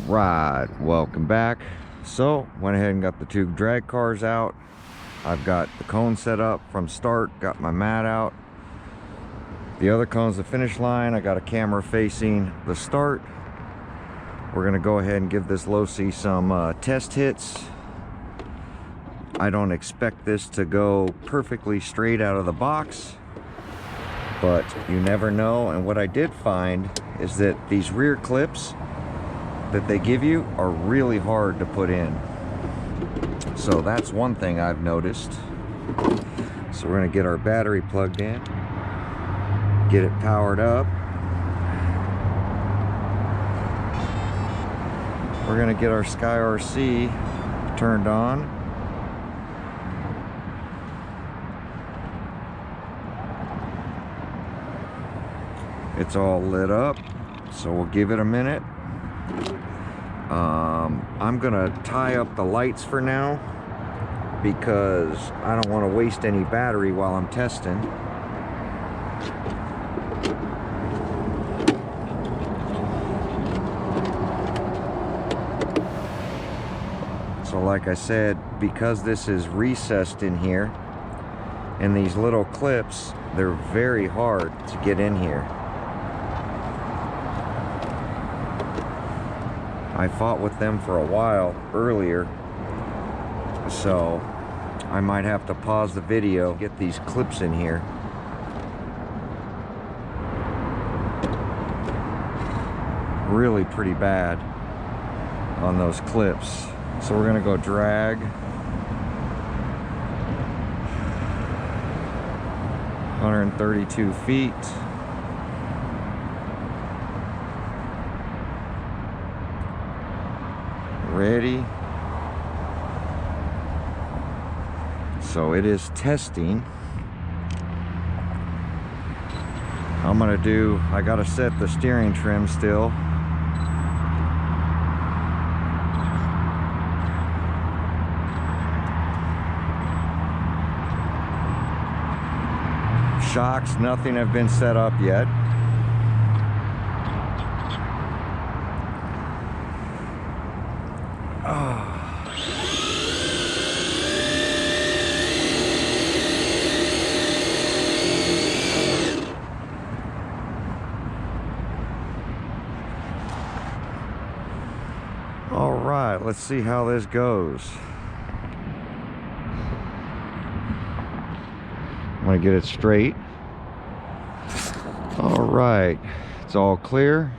Right, welcome back. So went ahead and got the two drag cars out. I've got the cone set up from start, got my mat out. The other cone's the finish line. I got a camera facing the start. We're gonna go ahead and give this Losi some test hits. I don't expect this to go perfectly straight out of the box, but you never know. And what I did find is that these rear clips that they give you are really hard to put in. So that's one thing I've noticed. So we're gonna get our battery plugged in, get it powered up. We're gonna get our Sky RC turned on. It's all lit up, so we'll give it a minute. I'm gonna tie up the lights for now because I don't want to waste any battery while I'm testing. So like I said, because this is recessed in here and these little clips, they're very hard to get in here. I fought with them for a while earlier, so I might have to pause the video, get these clips in here. Really pretty bad on those clips. So we're gonna go drag. 132 feet. Ready. So it is testing. I gotta set the steering trim still. Shocks, nothing have been set up yet. All right, let's see how this goes. I'm gonna get it straight. All right, it's all clear.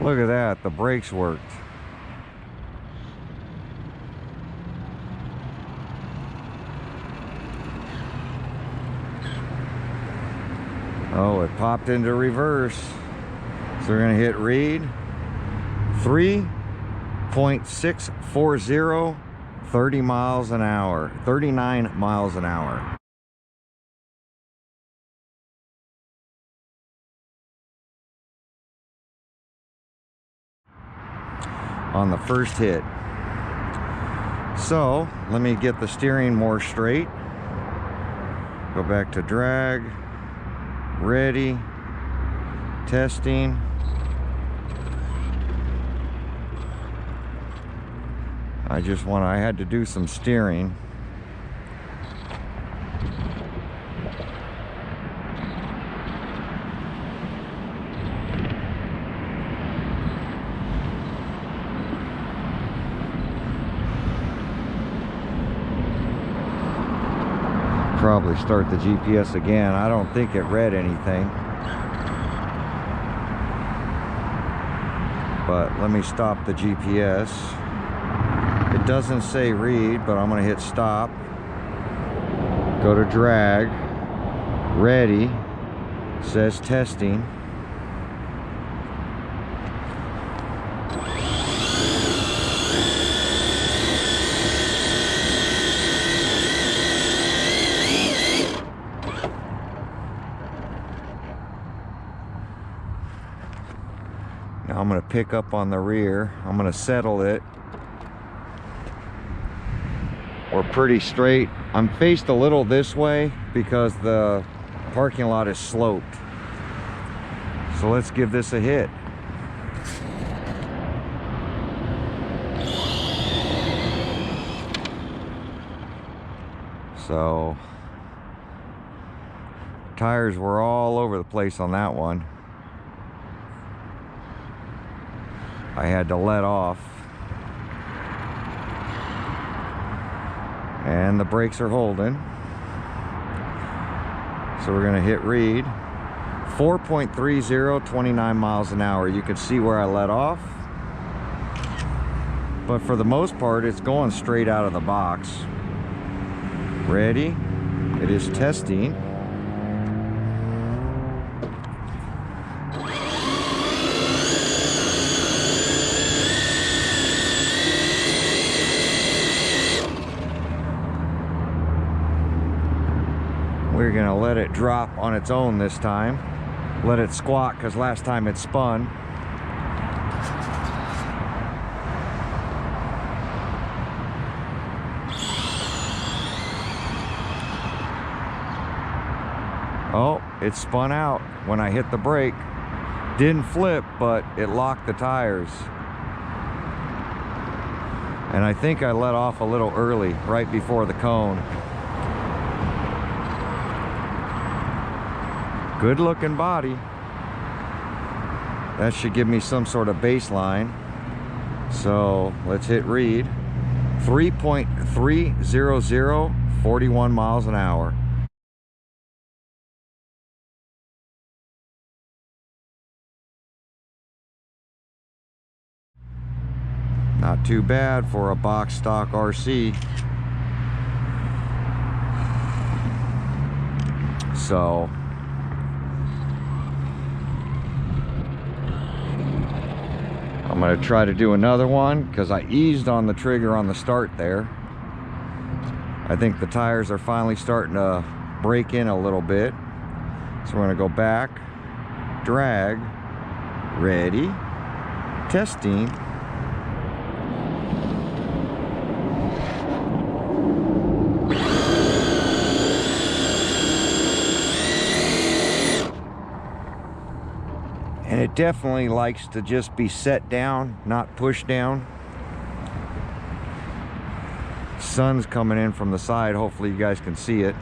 Look at that, the brakes worked. Oh, it popped into reverse. So we're gonna hit read. 3.640, 30 miles an hour, 39 miles an hour. On the first hit. So let me get the steering more straight. Go back to drag. Ready. Testing. I had to do some steering. Probably start the GPS again. I don't think it read anything. But let me stop the GPS. It doesn't say read, but I'm gonna hit stop. Go to drag. Ready. Says testing. Now I'm going to pick up on the rear. I'm going to settle it. We're pretty straight. I'm faced a little this way because the parking lot is sloped. So let's give this a hit. So tires were all over the place on that one. I had to let off. And the brakes are holding. So we're gonna hit read. 4.30, 29 miles an hour. You can see where I let off. But for the most part, it's going straight out of the box. Ready? It is testing. We're gonna let it drop on its own this time. Let it squat because last time it spun. Oh, it spun out when I hit the brake. Didn't flip, but it locked the tires. And I think I let off a little early, right before the cone. Good looking body. That should give me some sort of baseline. So let's hit read. 3.300, 41 miles an hour. Not too bad for a box stock RC. So I'm going to try to do another one because I eased on the trigger on the start there. I think the tires are finally starting to break in a little bit. So we're going to go back, drag, ready, testing. And it definitely likes to just be set down, not pushed down. Sun's coming in from the side. Hopefully you guys can see it.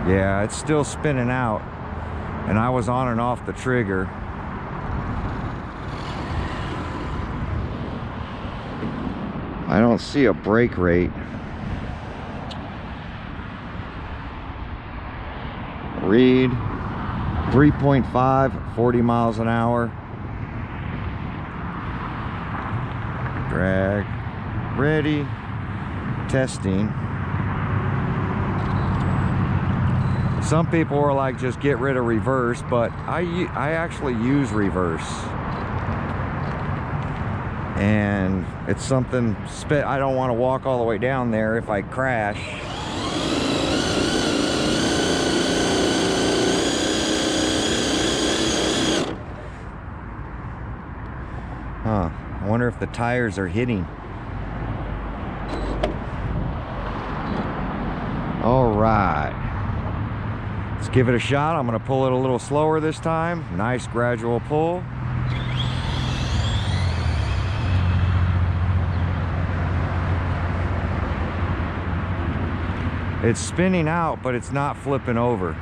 Yeah, it's still spinning out. And I was on and off the trigger. I don't see a brake rate. Read 3.5, 40 miles an hour. Drag, ready, testing. Some people are like, just get rid of reverse, but I actually use reverse. And it's something, I don't want to walk all the way down there if I crash. Huh, I wonder if the tires are hitting. All right, let's give it a shot. I'm gonna pull it a little slower this time. Nice gradual pull. It's spinning out, but it's not flipping over.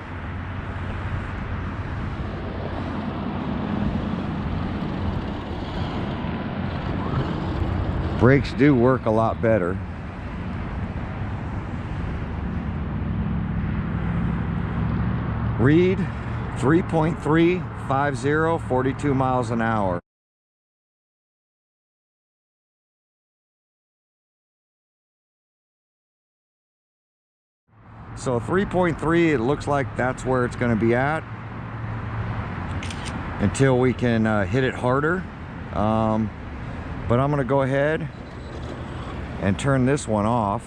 Brakes do work a lot better. Read 3.350, 42 miles an hour. So 3.3, it looks like that's where it's going to be at until we can hit it harder. But I'm going to go ahead and turn this one off.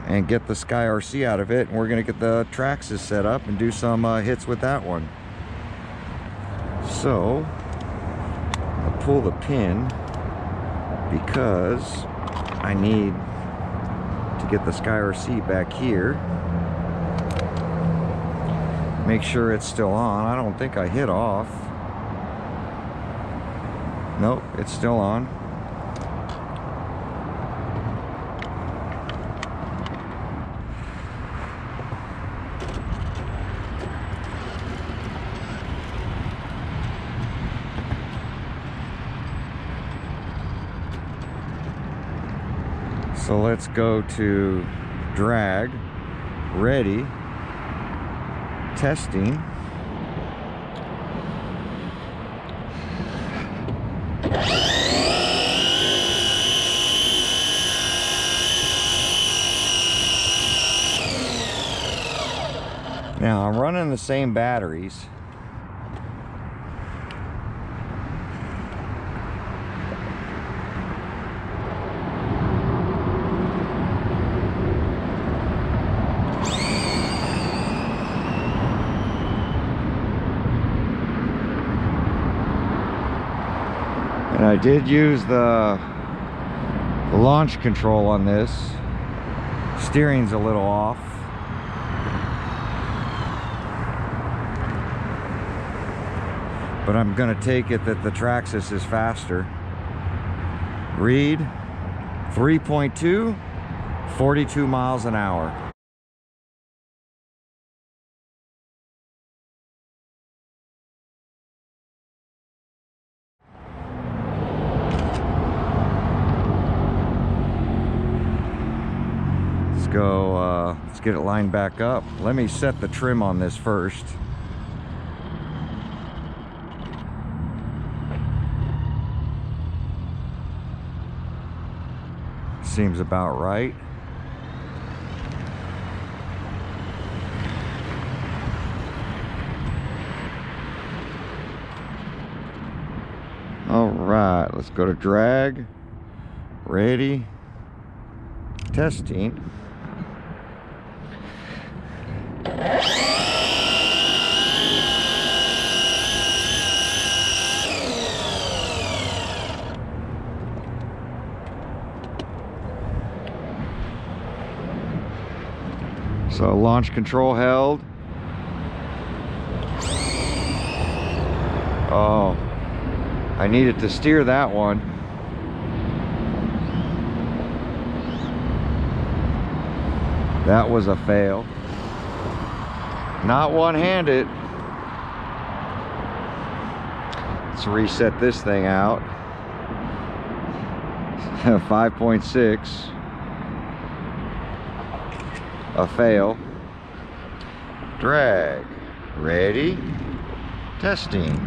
and get the Sky RC out of it, and we're gonna get the Traxxas set up and do some hits with that one. So I'll pull the pin because I need to get the Sky RC back here. Make sure it's still on. I don't think I hit off. Nope, it's still on. So let's go to drag, ready, testing. Now I'm running the same batteries. And I did use the launch control on this. Steering's a little off. But I'm gonna take it that the Traxxas is faster. Read 3.2, 42 miles an hour. Let's get it lined back up. Let me set the trim on this first. Seems about right. All right, let's go to drag, ready, testing. So launch control held. Oh, I needed to steer that one. That was a fail. Not one-handed. Let's reset this thing out. 5.6. A fail. Drag, ready, testing.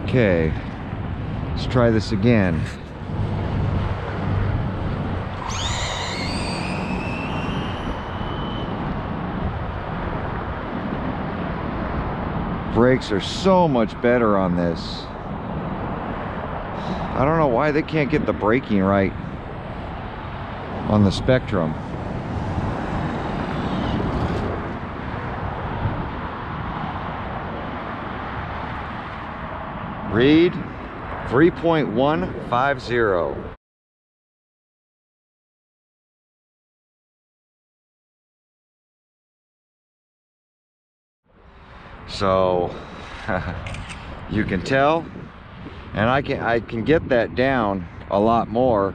Okay, let's try this again. Brakes are so much better on this. I don't know why they can't get the braking right on the Spectrum. Read 3.150. So you can tell, and I can get that down a lot more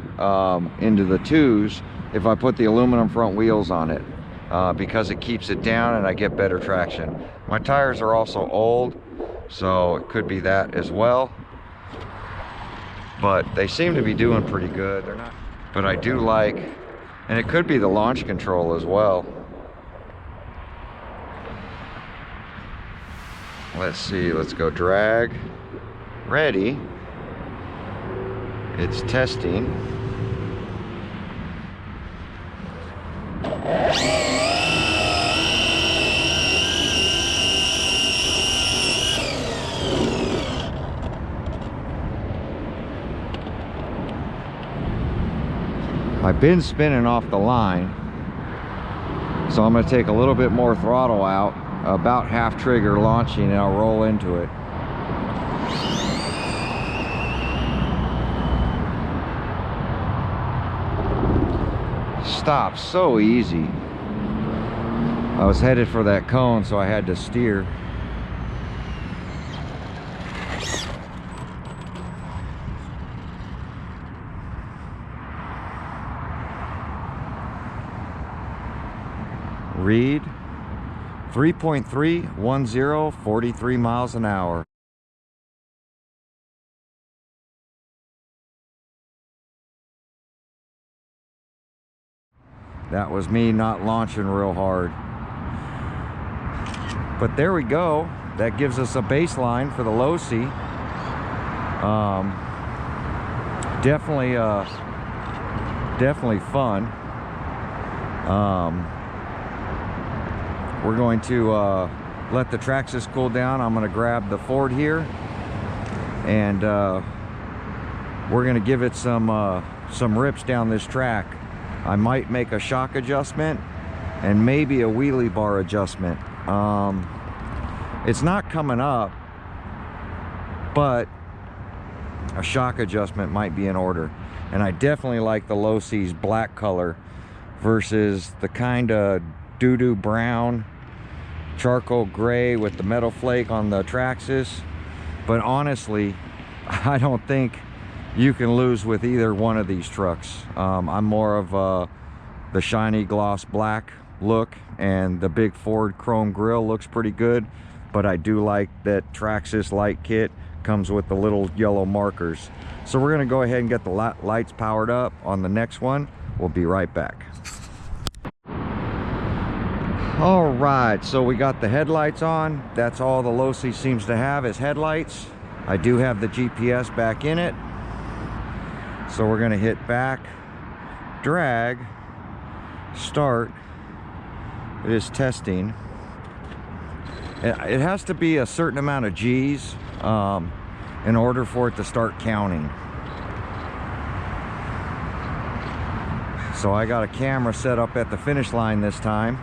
into the 2s if I put the aluminum front wheels on it, because it keeps it down and I get better traction. My tires are also old, so it could be that as well, but they seem to be doing pretty good. They're not, but I do like, and it could be the launch control as well. Let's see, let's go drag, ready, it's testing. I've been spinning off the line, so I'm going to take a little bit more throttle out, about half trigger launching, and I'll roll into it. Stops so easy. I was headed for that cone, so I had to steer. Read 3.310, 43 miles an hour. That was me not launching real hard. But there we go. That gives us a baseline for the Losi. Definitely fun. We're going to let the Traxxas cool down. I'm going to grab the Ford here, and we're going to give it some rips down this track. I might make a shock adjustment and maybe a wheelie bar adjustment. It's not coming up, but a shock adjustment might be in order. And I definitely like the Losi's black color versus the kind of doo-doo brown, charcoal gray with the metal flake on the Traxxas. But honestly, I don't think you can lose with either one of these trucks. I'm more of the shiny gloss black look, and the big Ford chrome grille looks pretty good, but I do like that Traxxas light kit comes with the little yellow markers. So we're going to go ahead and get the lights powered up on the next one. We'll be right back. All right, so we got the headlights on. That's all the Losi seems to have is headlights. I do have the GPS back in it. So we're going to hit back, drag, start. It is testing. It has to be a certain amount of G's in order for it to start counting. So I got a camera set up at the finish line this time,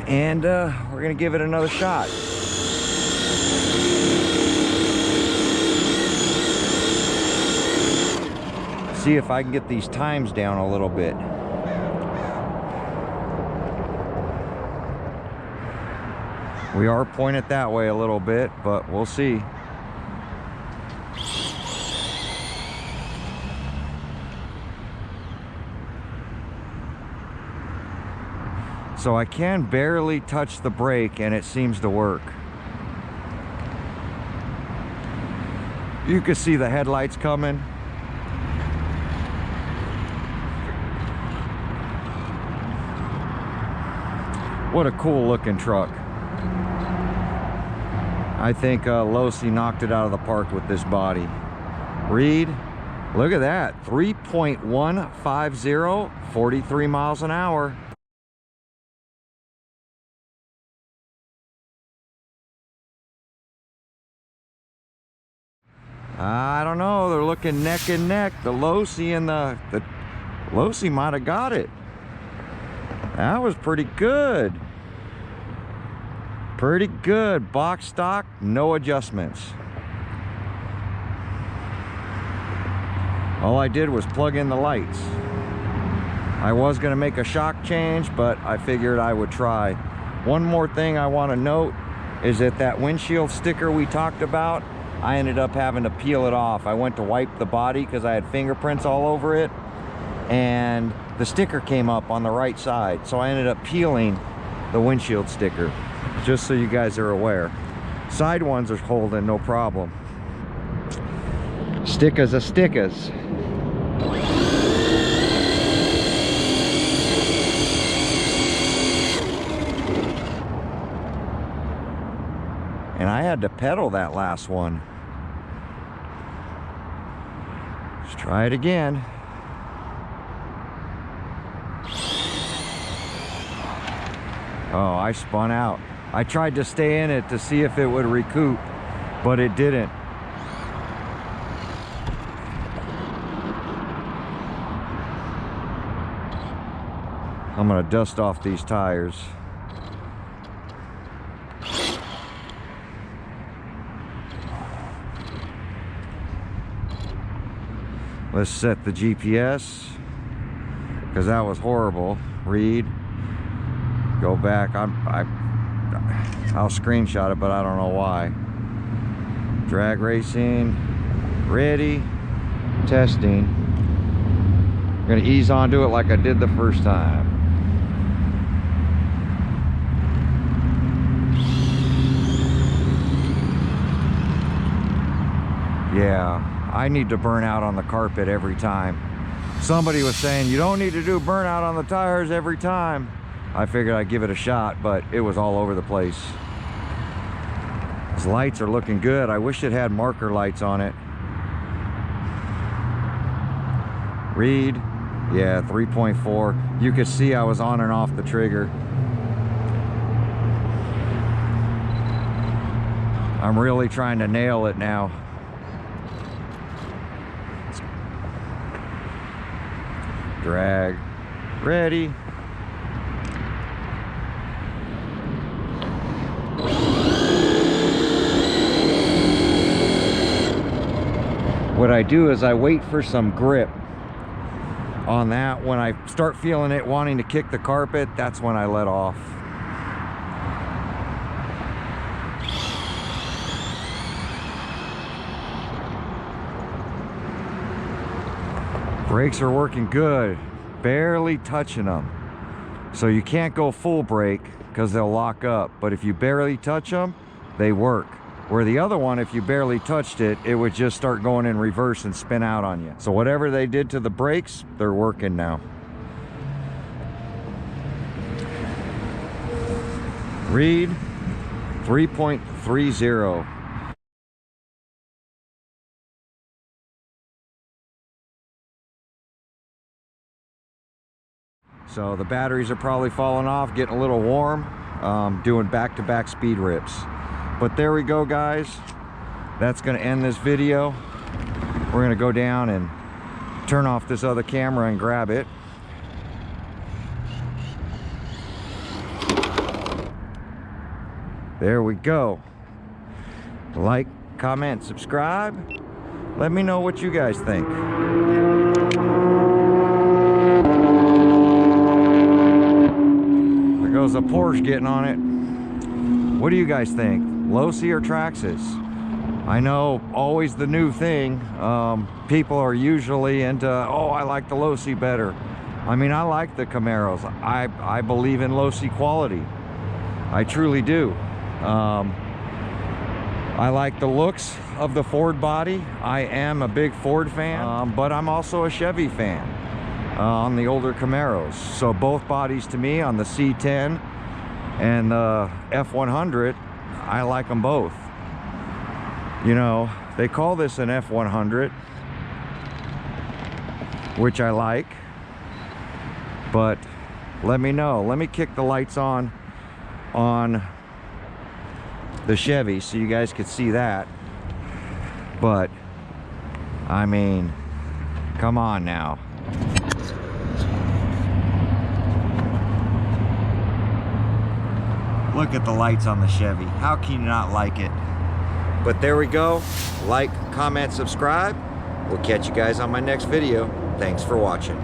and we're gonna give it another shot. See if I can get these times down a little bit. We are pointed that way a little bit, but we'll see. So I can barely touch the brake and it seems to work. You can see the headlights coming. What a cool looking truck. I think Losi knocked it out of the park with this body. Read, look at that, 3.150, 43 miles an hour. I don't know, they're looking neck and neck. The Losi and the Losi might have got it. That was pretty good. Pretty good. Box stock, no adjustments. All I did was plug in the lights. I was going to make a shock change, but I figured I would try. One more thing I want to note is that windshield sticker we talked about, I ended up having to peel it off. I went to wipe the body because I had fingerprints all over it, and the sticker came up on the right side, so I ended up peeling the windshield sticker, just so you guys are aware. Side ones are holding no problem. Stickers are stickers. And I had to pedal that last one. Let's try it again. Oh, I spun out. I tried to stay in it to see if it would recoup, but it didn't. I'm gonna dust off these tires. Let's set the GPS, because that was horrible. Read, go back. I'll screenshot it, but I don't know why. Drag racing, ready, testing. I'm gonna ease onto it like I did the first time. Yeah, I need to burn out on the carpet every time. Somebody was saying, you don't need to do burnout on the tires every time. I figured I'd give it a shot, but it was all over the place. These lights are looking good. I wish it had marker lights on it. Read, yeah, 3.4. You could see I was on and off the trigger. I'm really trying to nail it now. Drag, ready. What I do is I wait for some grip on that. When I start feeling it wanting to kick the carpet, that's when I let off. Brakes are working good, barely touching them. So you can't go full brake because they'll lock up, but if you barely touch them, they work. Where the other one, if you barely touched it, it would just start going in reverse and spin out on you. So whatever they did to the brakes, they're working now. Read 3.30. So the batteries are probably falling off, getting a little warm, doing back-to-back speed rips. But there we go, guys. That's gonna end this video. We're gonna go down and turn off this other camera and grab it. There we go. Like, comment, subscribe. Let me know what you guys think. There goes a Porsche getting on it. What do you guys think? Losi or Traxxas? I know, always the new thing. People are usually into, oh, I like the Losi better. I mean, I like the Camaros. I believe in Losi quality. I truly do. I like the looks of the Ford body. I am a big Ford fan, but I'm also a Chevy fan on the older Camaros. So both bodies to me, on the C10 and the F100, I like them both. You know, they call this an F100, which I like, but let me know. Let me kick the lights on the Chevy so you guys could see that. But I mean, come on now. Look at the lights on the Chevy. How can you not like it? But there we go. Like, comment, subscribe. We'll catch you guys on my next video. Thanks for watching.